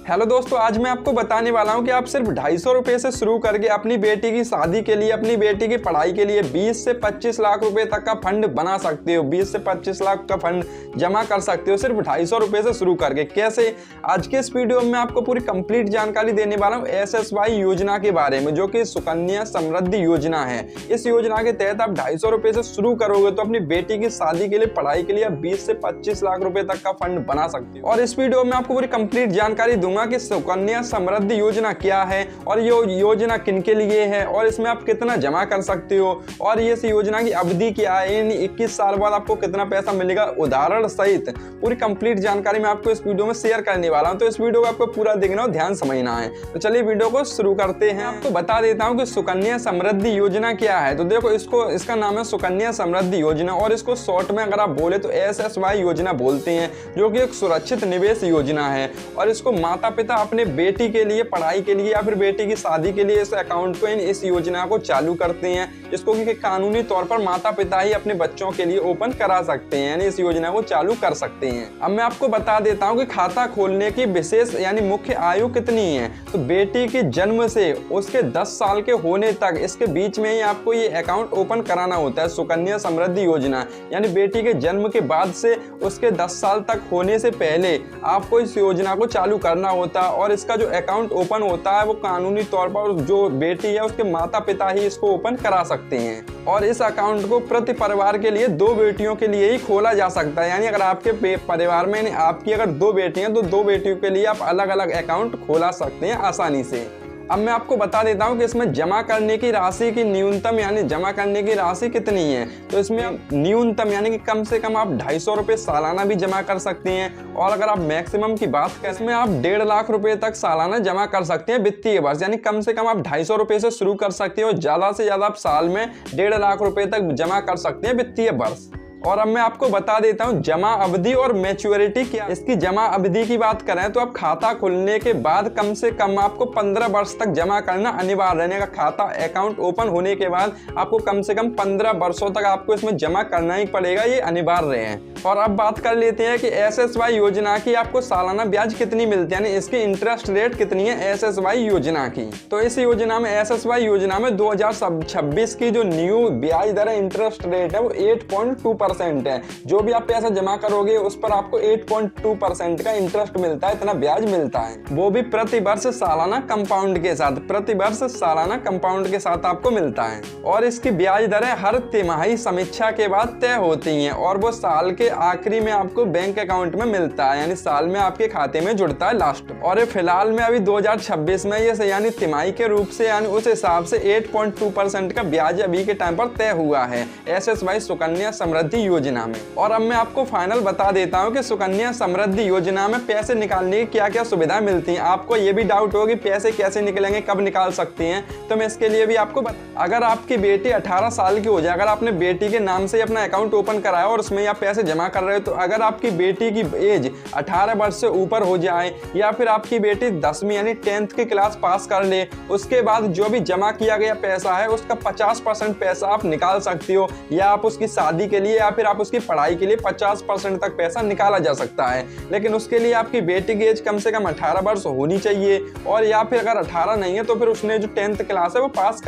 Hello दोस्तों, आज मैं आपको बताने वाला हूं कि आप सिर्फ 250 रुपये से शुरू करके अपनी बेटी की शादी के लिए, अपनी बेटी की पढ़ाई के लिए 20 से 25 लाख रुपए तक का फंड बना सकते हो। 20 से 25 लाख का फंड जमा कर सकते हो सिर्फ 250 रुपये से शुरू करके। कैसे? आज के इस वीडियो में आपको पूरी कंप्लीट जानकारी देने वाला हूँ SSY योजना के बारे में, जो कि सुकन्या समृद्धि योजना है। इस योजना के तहत आप 250 रुपये से शुरू करोगे तो अपनी बेटी की शादी के लिए, पढ़ाई के लिए 20 से 25 लाख रुपए तक का फंड बना सकते हो। और इस वीडियो में आपको पूरी कंप्लीट जानकारी दूंगा कि सुकन्या समृद्धि योजना क्या है और ये योजना किनके लिए है और इसमें आप कितना जमा कर सकते हो और ये इस योजना की अवधि क्या है, यानी 21 साल बाद आपको कितना पैसा मिलेगा, उदाहरण सहित पूरी कंप्लीट जानकारी मैं आपको इस वीडियो में शेयर करने वाला हूं। तो इस वीडियो को आपको पूरा देखना और ध्यान समझना है। तो चलिए वीडियो को शुरू करते हैं। आपको बता देता हूं कि सुकन्या समृद्धि योजना क्या है। तो देखो, इसका नाम है सुकन्या समृद्धि योजना और इसको शॉर्ट में अगर आप बोले तो SSY योजना बोलते हैं, जो कि एक सुरक्षित निवेश योजना है। और इसको माता पिता अपने बेटी के लिए, पढ़ाई के लिए या फिर बेटी की शादी के लिए इस अकाउंट को, इस योजना को चालू करते हैं, जिसको कि कानूनी तौर पर माता पिता ही अपने बच्चों के लिए ओपन करा सकते हैं, यानी इस योजना को चालू कर सकते हैं। अब मैं आपको बता देता हूं कि खाता खोलने की विशेष यानी मुख्य आयु कितनी है। तो बेटी के जन्म से उसके 10 साल के होने तक, इसके बीच में ही आपको ये अकाउंट ओपन कराना होता है। सुकन्या समृद्धि योजना यानी बेटी के जन्म के बाद से उसके 10 साल तक होने से पहले आपको इस योजना को चालू करना होता है। और इसका जो अकाउंट ओपन होता है वो कानूनी तौर पर जो बेटी है उसके माता पिता ही इसको ओपन करा सकते हैं। और इस अकाउंट को प्रति परिवार के लिए 2 बेटियों के लिए ही खोला जा सकता है। यानी अगर आपके परिवार में आपकी अगर 2 बेटियां तो 2 बेटियों के लिए आप अलग अलग अकाउंट खोला सकते हैं आसानी से। अब मैं आपको बता देता हूं कि इसमें जमा करने की राशि की न्यूनतम यानी जमा करने की राशि कितनी है। तो इसमें न्यूनतम यानी कि कम से कम आप 250 रुपये सालाना भी जमा कर सकते हैं। और अगर आप मैक्सिमम की बात करें, इसमें आप 1.5 लाख रुपए तक सालाना जमा कर सकते हैं वित्तीय वर्ष। यानी कम से कम आप 250 रुपये से शुरू कर सकते हो, ज्यादा से ज्यादा आप साल में 1.5 लाख रुपए तक जमा कर सकते हैं वित्तीय वर्ष। और अब मैं आपको बता देता हूं जमा अवधि और मैच्योरिटी क्या। इसकी जमा अवधि की बात करें तो आप खाता खुलने के बाद कम से कम आपको 15 वर्ष तक जमा करना अनिवार्य रहने का। खाता अकाउंट ओपन होने के बाद आपको कम से कम 15 वर्षों तक आपको इसमें जमा करना ही पड़ेगा, ये अनिवार्य है। और अब बात कर लेते हैं कि SSY योजना की आपको सालाना ब्याज कितनी मिलती है, यानी इसकी इंटरेस्ट रेट कितनी है SSY योजना की। तो इस योजना में, SSY योजना में 2026 की जो न्यू ब्याज दर है, इंटरेस्ट रेट है, वो 8.2% है। जो भी आप पैसा जमा करोगे उस पर आपको 8.2% का इंटरेस्ट मिलता है, इतना ब्याज मिलता है। वो भी प्रति वर्ष सालाना कंपाउंड के साथ, प्रति वर्ष सालाना कंपाउंड के साथ आपको मिलता है। और इसकी ब्याज दरें हर तिमाही समीक्षा के बाद तय होती हैं और वो साल के आखिरी में आपको बैंक अकाउंट में मिलता है, यानी साल में आपके खाते में जुड़ता है लास्ट। और ये फिलहाल में अभी 2026 में ये यानी तिमाही के रूप से, यानी उस हिसाब से 8.2% का ब्याज अभी के टाइम पर तय हुआ है SSY सुकन्या समृद्धि योजना में। और अब मैं आपको फाइनल बता देता हूं कि सुकन्या समृद्धि योजना में पैसे निकालने की क्या क्या सुविधाएं मिलती हैं। आपको ये भी डाउट होगी पैसे कैसे निकलेंगे, कब निकाल सकते हैं, तो मैं इसके लिए भी आपको अगर आपकी बेटी 18 साल की हो जाए, अगर आपने बेटी के नाम से अपना अकाउंट ओपन कराया और उसमें आप पैसे जमा कर रहे हो, तो अगर आपकी बेटी की एज 18 वर्ष से ऊपर हो जाए या फिर आपकी बेटी 10वीं यानी 10th की क्लास पास कर ले, उसके बाद जो भी जमा किया गया पैसा है उसका 50% पैसा आप निकाल सकती हो, या आप उसकी शादी के लिए या फिर आप उसकी पढ़ाई के लिए 50% तक पैसा निकाला जा सकता है। लेकिन उसके लिए आपकी बेटी की एज कम से कम 18 वर्ष होनी चाहिए, और या फिर अगर 18 नहीं है तो फिर उसने जो 10th क्लास है वो पास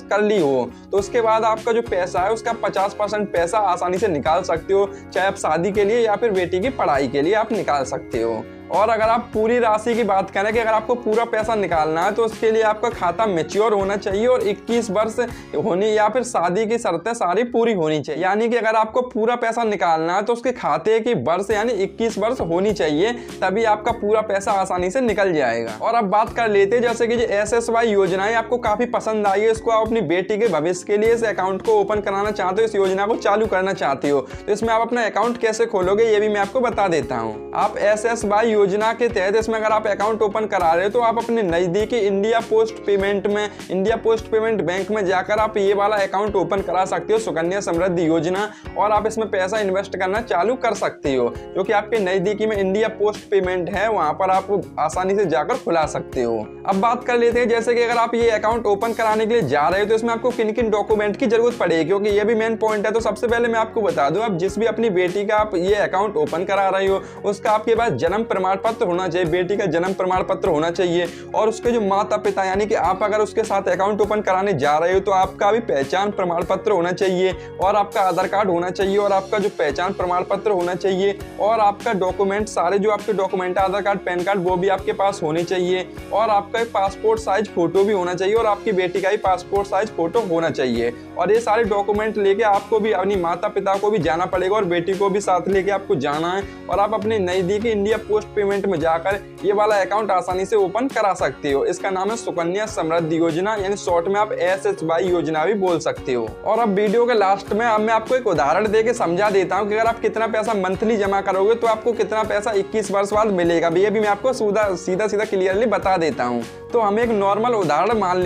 कर ली हो, तो उसके बाद आपका जो पैसा है उसका 50% पैसा आसानी से निकाल सकते हो, चाहे आप शादी के लिए या फिर बेटी की पढ़ाई के लिए आप निकाल सकते हो। और अगर आप पूरी राशि की बात करें कि अगर आपको पूरा पैसा निकालना है तो उसके लिए आपका खाता मैच्योर होना चाहिए और 21 वर्ष होनी या फिर शादी की शर्तें सारी पूरी होनी चाहिए। यानी कि अगर आपको पूरा पैसा निकालना है तो उसके खाते की वर्ष यानी 21 वर्ष होनी चाहिए, तभी आपका पूरा पैसा आसानी से निकल जाएगा। और अब बात कर लेते हैं जैसे कि SSY योजना है आपको काफी पसंद आई है, इसको आप अपनी बेटी के भविष्य के लिए इस अकाउंट को ओपन कराना चाहते हो, इस योजना को चालू करना चाहते हो, तो इसमें आप अपना अकाउंट कैसे खोलोगे ये भी मैं आपको बता देता हूँ। आप SSY योजना के तहत इसमें अगर आप अकाउंट ओपन करा रहे हो तो आप अपने नजदीकी इंडिया पोस्ट पेमेंट बैंक में जाकर आप ये वाला अकाउंट ओपन करा सकते हो, सुकन्या समृद्धि योजना, और आप इसमें पैसा इन्वेस्ट करना चालू कर सकते हो, जो कि आपके नजदीकी में इंडिया पोस्ट पेमेंट है, वहां पर आप आसानी से जाकर खुला सकते हो। अब बात कर लेते हैं जैसे कि अगर आप ये अकाउंट ओपन कराने के लिए जा रहे हो तो इसमें आपको किन किन डॉक्यूमेंट की जरूरत पड़ेगी, क्योंकि ये भी मेन पॉइंट है। तो सबसे पहले मैं आपको बता दूं, आप जिस भी अपनी बेटी का आप ये अकाउंट ओपन करा रहे हो उसका आपके पास जन्म प्रमाण प्रमाण पत्र होना चाहिए, बेटी का जन्म प्रमाण पत्र होना चाहिए, और उसके जो माता पिता यानी कि आप अगर उसके साथ अकाउंट ओपन कराने जा रहे हो तो आपका भी पहचान प्रमाण पत्र होना चाहिए, और आपका आधार कार्ड होना चाहिए, और आपका जो पहचान प्रमाण पत्र होना चाहिए, और आपका डॉक्यूमेंट सारे जो आपके डॉक्यूमेंट आधार कार्ड पैन कार्ड वो भी आपके पास होने चाहिए, और आपका पासपोर्ट साइज फोटो भी होना चाहिए, और आपकी बेटी का ही पासपोर्ट साइज फोटो होना चाहिए। और ये सारे डॉक्यूमेंट लेके आपको भी अपनी माता पिता को भी जाना पड़ेगा और बेटी को भी साथ लेके आपको जाना है, और आप अपने नजदीकी इंडिया पोस्ट पेमेंट में जाकर ये वाला अकाउंट आसानी से ओपन करा सकते हो। इसका नाम है सुकन्या समृद्धि योजना, यानी शॉर्ट में आप SSY योजना भी बोल सकते हो। और अब वीडियो के लास्ट में अब मैं आपको एक उदाहरण देके समझा देता हूँ कि अगर आप कितना पैसा मंथली जमा करोगे तो आपको कितना पैसा 21 वर्ष बाद मिलेगा। ये भी मैं आपको सीधा क्लियरली बता देता हूँ। तो हम एक नॉर्मल उदाहरण मान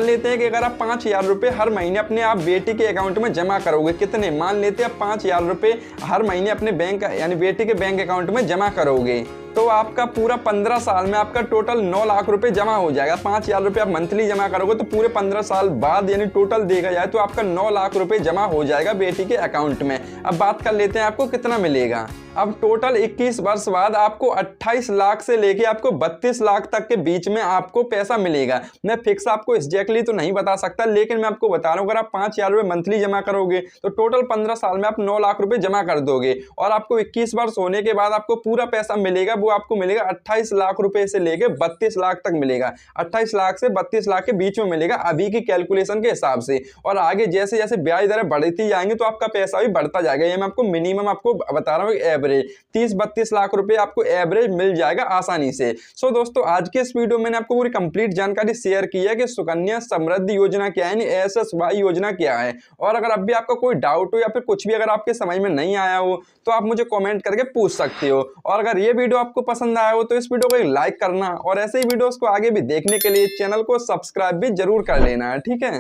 लेते हैं कि अगर आप 5,000 रुपए हर महीने अपने आप बेटी के अकाउंट में जमा करोगे, कितने मान लेते हैं 5,000 रुपए हर महीने अपने बैंक यानी बेटी के बैंक अकाउंट में जमा करोगे, तो आपका पूरा 15 साल में आपका टोटल 9 लाख रुपए जमा हो जाएगा। 5,000 रुपए आप मंथली जमा करोगे तो पूरे 15 साल बाद यानी टोटल देखा जाए तो आपका 9 लाख रुपए जमा हो जाएगा बेटी के अकाउंट में। अब बात कर लेते हैं आपको कितना मिलेगा। अब टोटल 21 वर्ष बाद आपको 28 लाख से लेके आपको 32 लाख तक के बीच में आपको पैसा मिलेगा। मैं फिक्स आपको एग्जैक्टली तो नहीं बता सकता, लेकिन मैं आपको बता रहा हूँ अगर आप 5,000 रुपए मंथली जमा करोगे तो टोटल 15 साल में आप 9 लाख रुपए जमा कर दोगे, और आपको 21 वर्ष होने के बाद आपको पूरा पैसा मिलेगा, वो आपको मिलेगा 28 लाख रुपए से लेके 32 लाख तक मिलेगा। 28 लाख से 32 लाख के बीच में मिलेगा अभी की कैलकुलेशन के हिसाब से, और आगे जैसे जैसे ब्याज दरें बढ़ती जाएंगी तो आपका पैसा भी बढ़ता जाएगा। ये मैं आपको मिनिमम आपको बता रहा हूँ, एवरेज 30-32 लाख रुपए आपको एवरेज मिल जाएगा आसानी से। सो दोस्तों, आज के इस वीडियो में मैंने आपको पूरी कंप्लीट जानकारी शेयर की है कि सुकन्या समृद्धि योजना क्या है, SSY योजना क्या है। और अगर अब भी आपका कोई डाउट हो या फिर कुछ भी अगर आपके समझ में नहीं आया हो तो आप मुझे कमेंट करके पूछ सकते हो। और अगर ये वीडियो आपको पसंद आया हो तो इस वीडियो को एक लाइक करना, और ऐसे ही वीडियोस को आगे भी देखने के लिए चैनल को सब्सक्राइब भी जरूर कर लेना है। ठीक है।